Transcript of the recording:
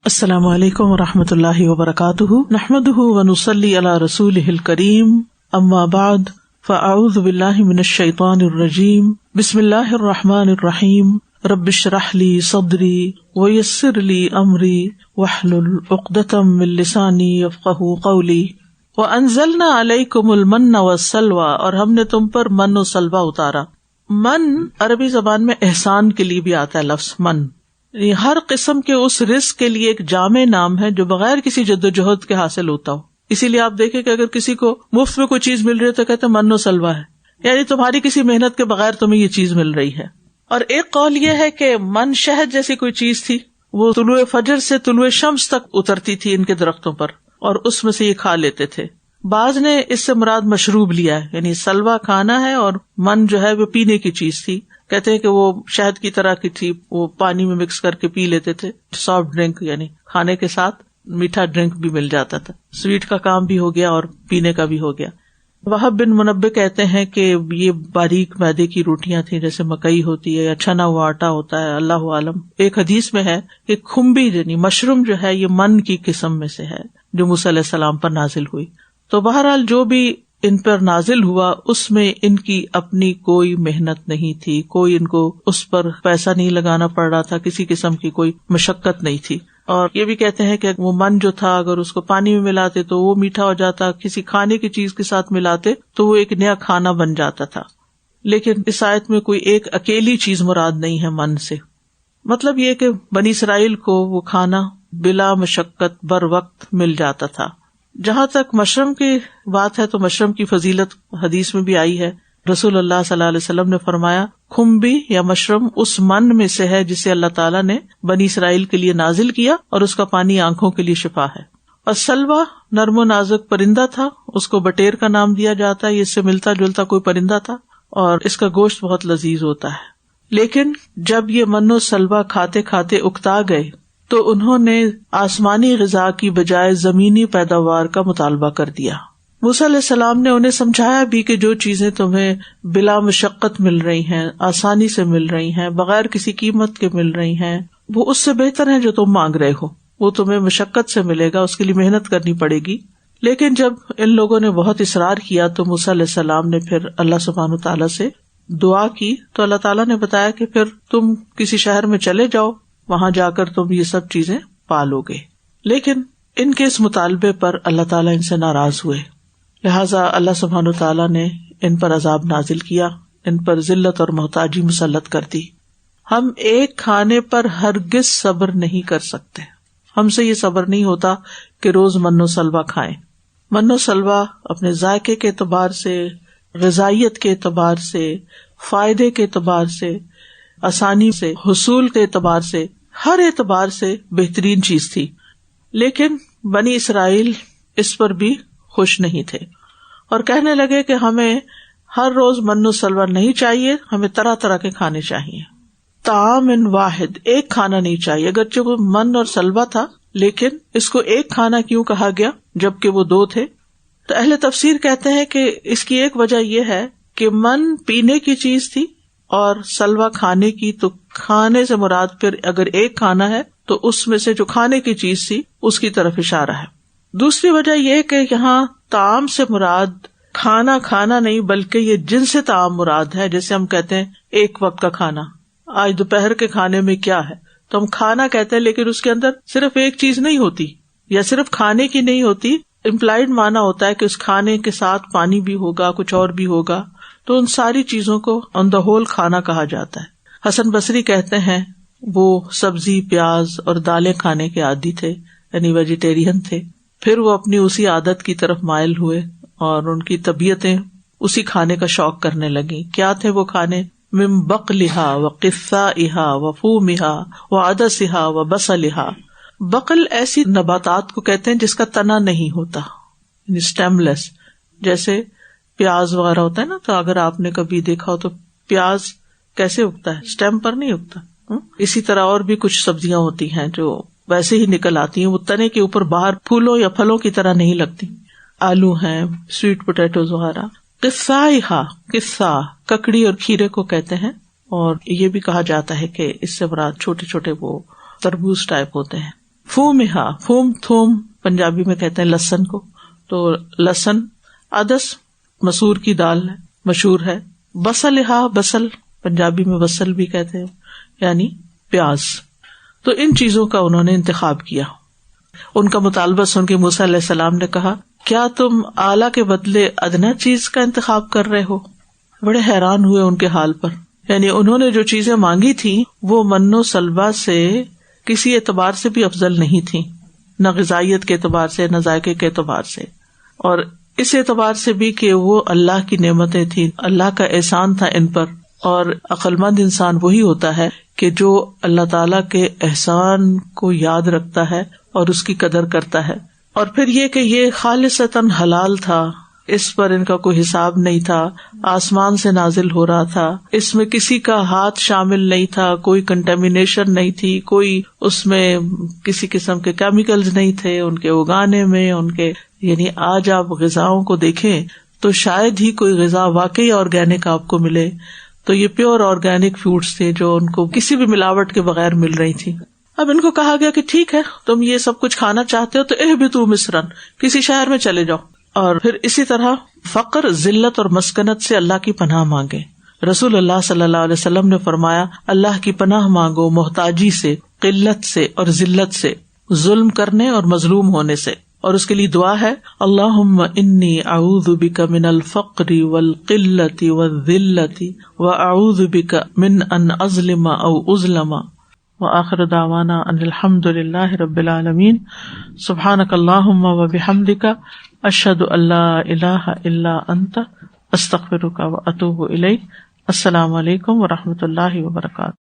السلام علیکم ورحمۃ اللہ وبرکاتہ، نحمدہ ونصلی علی رسولہ الکریم، اما بعد فاعوذ باللہ من الشیطان الرجیم، بسم اللہ الرحمن الرحیم، رب اشرح لی صدری ویسر لی امری واحلل عقدۃ من لسانی یفقہوا قولی، وانزلنا علیکم المن والسلوی، اور ہم نے تم پر من و سلوہ اتارا۔ من عربی زبان میں احسان کے لیے بھی آتا ہے لفظ من، ہر قسم کے اس رزق کے لیے ایک جامع نام ہے جو بغیر کسی جدوجہد کے حاصل ہوتا ہو۔ اسی لیے آپ دیکھیں کہ اگر کسی کو مفت میں کوئی چیز مل رہی ہے تو کہتے ہیں من و سلوہ ہے، یعنی تمہاری کسی محنت کے بغیر تمہیں یہ چیز مل رہی ہے۔ اور ایک قول یہ ہے کہ من شہد جیسی کوئی چیز تھی، وہ طلوع فجر سے طلوع شمس تک اترتی تھی ان کے درختوں پر، اور اس میں سے یہ کھا لیتے تھے۔ بعض نے اس سے مراد مشروب لیا ہے، یعنی سلوہ کھانا ہے اور من جو ہے وہ پینے کی چیز تھی۔ کہتے ہیں کہ وہ شہد کی طرح کی تھی، وہ پانی میں مکس کر کے پی لیتے تھے، سافٹ ڈرنک، یعنی کھانے کے ساتھ میٹھا ڈرنک بھی مل جاتا تھا، سویٹ کا کام بھی ہو گیا اور پینے کا بھی ہو گیا۔ وہب بن منبہ کہتے ہیں کہ یہ باریک میدے کی روٹیاں تھیں، جیسے مکئی ہوتی ہے یا چھنا ہوا آٹا ہوتا ہے، اللہ عالم۔ ایک حدیث میں ہے کہ کھمبی یعنی مشروم جو ہے یہ من کی قسم میں سے ہے جو موسیٰ علیہ السلام پر نازل ہوئی۔ تو بہرحال جو بھی ان پر نازل ہوا اس میں ان کی اپنی کوئی محنت نہیں تھی، کوئی ان کو اس پر پیسہ نہیں لگانا پڑ رہا تھا، کسی قسم کی کوئی مشقت نہیں تھی۔ اور یہ بھی کہتے ہیں کہ وہ من جو تھا اگر اس کو پانی میں ملاتے تو وہ میٹھا ہو جاتا، کسی کھانے کی چیز کے ساتھ ملاتے تو وہ ایک نیا کھانا بن جاتا تھا۔ لیکن اس آیت میں کوئی ایک اکیلی چیز مراد نہیں ہے من سے، مطلب یہ کہ بنی اسرائیل کو وہ کھانا بلا مشقت بر وقت مل جاتا تھا۔ جہاں تک مشرم کی بات ہے تو مشرم کی فضیلت حدیث میں بھی آئی ہے، رسول اللہ صلی اللہ علیہ وسلم نے فرمایا کھمبی یا مشرم اس من میں سے ہے جسے اللہ تعالیٰ نے بنی اسرائیل کے لیے نازل کیا، اور اس کا پانی آنکھوں کے لیے شفا ہے۔ اور سلوہ نرم و نازک پرندہ تھا، اس کو بٹیر کا نام دیا جاتا ہے، یہ اس سے ملتا جلتا کوئی پرندہ تھا، اور اس کا گوشت بہت لذیذ ہوتا ہے۔ لیکن جب یہ من و سلوہ کھاتے کھاتے اکتا گئے تو انہوں نے آسمانی غذا کی بجائے زمینی پیداوار کا مطالبہ کر دیا۔ موسیٰ علیہ السلام نے انہیں سمجھایا بھی کہ جو چیزیں تمہیں بلا مشقت مل رہی ہیں، آسانی سے مل رہی ہیں، بغیر کسی قیمت کے مل رہی ہیں، وہ اس سے بہتر ہے جو تم مانگ رہے ہو، وہ تمہیں مشقت سے ملے گا، اس کے لیے محنت کرنی پڑے گی۔ لیکن جب ان لوگوں نے بہت اصرار کیا تو موسیٰ علیہ السلام نے پھر اللہ سبحانہ تعالیٰ سے دعا کی، تو اللہ تعالیٰ نے بتایا کہ پھر تم کسی شہر میں چلے جاؤ، وہاں جا کر تم یہ سب چیزیں پالو گے۔ لیکن ان کے اس مطالبے پر اللہ تعالیٰ ان سے ناراض ہوئے، لہٰذا اللہ سبحانہ تعالیٰ نے ان پر عذاب نازل کیا، ان پر ذلت اور محتاجی مسلط کر دی۔ ہم ایک کھانے پر ہرگز صبر نہیں کر سکتے، ہم سے یہ صبر نہیں ہوتا کہ روز من و سلوہ کھائیں۔ من و سلوہ اپنے ذائقے کے اعتبار سے، غذائیت کے اعتبار سے، فائدے کے اعتبار سے، آسانی سے، حصول کے اعتبار سے، ہر اعتبار سے بہترین چیز تھی۔ لیکن بنی اسرائیل اس پر بھی خوش نہیں تھے اور کہنے لگے کہ ہمیں ہر روز من و سلوہ نہیں چاہیے، ہمیں طرح طرح کے کھانے چاہیے۔ طعام واحد، ایک کھانا نہیں چاہیے۔ اگرچہ وہ من اور سلوہ تھا لیکن اس کو ایک کھانا کیوں کہا گیا جبکہ وہ دو تھے؟ تو اہل تفسیر کہتے ہیں کہ اس کی ایک وجہ یہ ہے کہ من پینے کی چیز تھی اور سلوہ کھانے کی، تو کھانے سے مراد پھر اگر ایک کھانا ہے تو اس میں سے جو کھانے کی چیز تھی اس کی طرف اشارہ ہے۔ دوسری وجہ یہ کہ یہاں طعام سے مراد کھانا کھانا نہیں بلکہ یہ جنس طعام مراد ہے، جیسے ہم کہتے ہیں ایک وقت کا کھانا، آج دوپہر کے کھانے میں کیا ہے، تو ہم کھانا کہتے ہیں لیکن اس کے اندر صرف ایک چیز نہیں ہوتی یا صرف کھانے کی نہیں ہوتی، امپلائڈ معنی ہوتا ہے کہ اس کھانے کے ساتھ پانی بھی ہوگا، کچھ اور بھی ہوگا، تو ان ساری چیزوں کو آن دا ہول کھانا کہا جاتا ہے۔ حسن بصری کہتے ہیں وہ سبزی، پیاز اور دالیں کھانے کے عادی تھے، یعنی ویجیٹیرین تھے، پھر وہ اپنی اسی عادت کی طرف مائل ہوئے اور ان کی طبیعتیں اسی کھانے کا شوق کرنے لگیں۔ کیا تھے وہ کھانے؟ من بقلھا وقثائھا وفومھا وعدسھا وبصلھا۔ بقل ایسی نباتات کو کہتے ہیں جس کا تنا نہیں ہوتا، یعنی اسٹیم لیس، جیسے پیاز وغیرہ ہوتا ہے نا، تو اگر آپ نے کبھی دیکھا ہو تو پیاز کیسے اگتا ہے؟ اسٹیم پر نہیں اگتا۔ اسی طرح اور بھی کچھ سبزیاں ہوتی ہیں جو ویسے ہی نکل آتی ہیں، وہ تنے کے اوپر باہر پھولوں یا پھلوں کی طرح نہیں لگتی۔ آلو ہیں، سویٹ پوٹیٹوز وغیرہ۔ قثائھا، قصا ککڑی اور کھیرے کو کہتے ہیں، اور یہ بھی کہا جاتا ہے کہ اس سے مراد چھوٹے چھوٹے وہ تربوز ٹائپ ہوتے ہیں۔ فومہا، فوم تھوم پنجابی میں کہتے ہیں لہسن کو، تو لہسن. عدس مسور کی دال ہے، مشہور ہے. بصلہا، بصل پنجابی میں بصل بھی کہتے ہیں، یعنی پیاز. تو ان چیزوں کا انہوں نے انتخاب کیا. ان کا مطالبہ سن کے موسیٰ علیہ السلام نے کہا کیا تم اعلیٰ کے بدلے ادنا چیز کا انتخاب کر رہے ہو؟ بڑے حیران ہوئے ان کے حال پر. یعنی انہوں نے جو چیزیں مانگی تھی وہ من و سلوہ سے کسی اعتبار سے بھی افضل نہیں تھی، نہ غذائیت کے اعتبار سے، نہ ذائقے کے اعتبار سے، اور اس اعتبار سے بھی کہ وہ اللہ کی نعمتیں تھیں، اللہ کا احسان تھا ان پر. اور عقل مند انسان وہی ہوتا ہے کہ جو اللہ تعالیٰ کے احسان کو یاد رکھتا ہے اور اس کی قدر کرتا ہے. اور پھر یہ کہ یہ خالصتاً حلال تھا، اس پر ان کا کوئی حساب نہیں تھا، آسمان سے نازل ہو رہا تھا، اس میں کسی کا ہاتھ شامل نہیں تھا، کوئی کنٹامینیشن نہیں تھی، کوئی اس میں کسی قسم کے کیمیکلز نہیں تھے ان کے اگانے میں، ان کے. یعنی آج آپ غذاؤں کو دیکھیں تو شاید ہی کوئی غذا واقعی آرگینک آپ کو ملے، تو یہ پیور آرگینک فوڈز تھے جو ان کو کسی بھی ملاوٹ کے بغیر مل رہی تھی. اب ان کو کہا گیا کہ ٹھیک ہے تم یہ سب کچھ کھانا چاہتے ہو تو اہبطوا مصرا، کسی شہر میں چلے جاؤ. اور پھر اسی طرح فقر، ذلت اور مسکنت سے اللہ کی پناہ مانگے. رسول اللہ صلی اللہ علیہ وسلم نے فرمایا اللہ کی پناہ مانگو محتاجی سے، قلت سے اور ذلت سے، ظلم کرنے اور مظلوم ہونے سے. اور اس کے لیے دعا ہے اللہم انی اعوذ بک من الفقر والقلت والذلت واعوذ بک من ان اظلم او اظلم. وآخر دعوانا ان الحمد للہ رب العالمین. سبحانک اللہم وبحمدک اشہد ان لا الہ الا انت استغفرک واتوب الیک. السلام علیکم ورحمۃ اللہ وبرکاتہ.